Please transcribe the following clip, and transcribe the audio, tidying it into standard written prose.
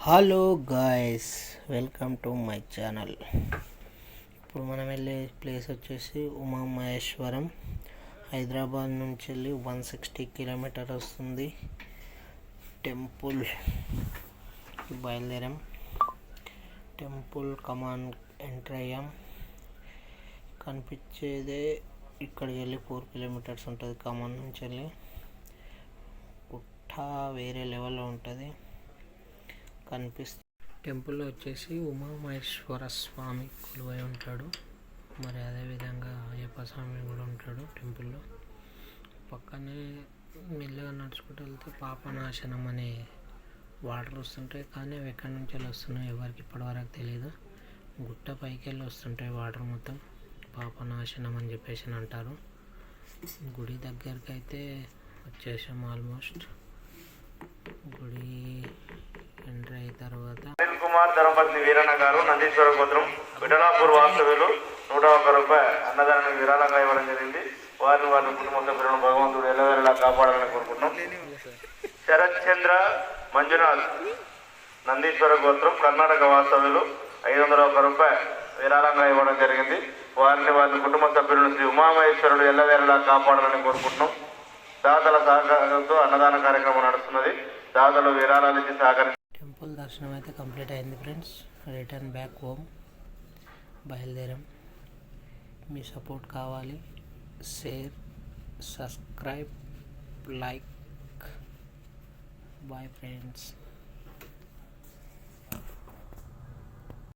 Hello guys, welcome to my channel. ఇప్పుడు మనం వెళ్ళే ప్లేస్ వచ్చేసి ఉమామహేశ్వరం. హైదరాబాద్ నుంచి వెళ్ళి 160 కిలోమీటర్ వస్తుంది. టెంపుల్ బయలుదేరాం. టెంపుల్ కమాన్ ఎంటర్ అయ్యాం. కనిపించేదే ఇక్కడికి వెళ్ళి 4 కిలోమీటర్స్ ఉంటుంది. కమాన్ నుంచి వెళ్ళి గుట్ట వేరే లెవెల్లో ఉంటుంది. టెంపుల్లో వచ్చేసి ఉమామహేశ్వర స్వామి కొలువై ఉంటాడు. మరి అదేవిధంగా అయ్యప్ప స్వామి కూడా ఉంటాడు టెంపుల్లో. పక్కనే మెల్లగా నడుచుకుంటూ వెళ్తే పాపనాశనం అనే వాటర్ వస్తుంటాయి. కానీ అవి ఎక్కడి నుంచి వస్తున్నాయి ఎవరికి ఇప్పటివరకు తెలియదు. గుట్ట పైకి వెళ్ళి వస్తుంటాయి వాటర్ మొత్తం. పాపనాశనం అని చెప్పేసి అంటారు. గుడి దగ్గరికి అయితే వచ్చేసాం. ఆల్మోస్ట్ గుడి ఎంటర్ అయిన తర్వాత అనిల్ కుమార్ ధర్మపత్ని వీరన్న గారు నందీశ్వర గోత్రం విఠలాపూర్ వాస్తవ్యులు 101 రూపాయలు అన్నదానానికి విరాళంగా ఇవ్వడం జరిగింది. వారి కుటుంబ సభ్యులను భగవంతుడు ఎల్లవేళలా కాపాడాలని కోరుకుంటున్నాం. శరత్ చంద్ర మంజునాథ్ నందీశ్వర గోత్రం కర్ణాటక వాస్తవ్యులు 501 రూపాయలు విరాళంగా ఇవ్వడం జరిగింది. వారి కుటుంబ సభ్యులను శ్రీ ఉమామహేశ్వరుడు ఎల్లవేళలా కాపాడాలని కోరుకుంటున్నాం. దాతల సహకారంతో అన్నదాన కార్యక్రమం నడుస్తున్నది. దాతలు విరాళాలు ఇచ్చి సహకరించి టెంపుల్ దర్శనం అయితే కంప్లీట్ అయింది ఫ్రెండ్స్. రిటర్న్ బ్యాక్ హోమ్ బయలుదేరాం. మీ సపోర్ట్ కావాలి. Share, subscribe, like. Bye friends.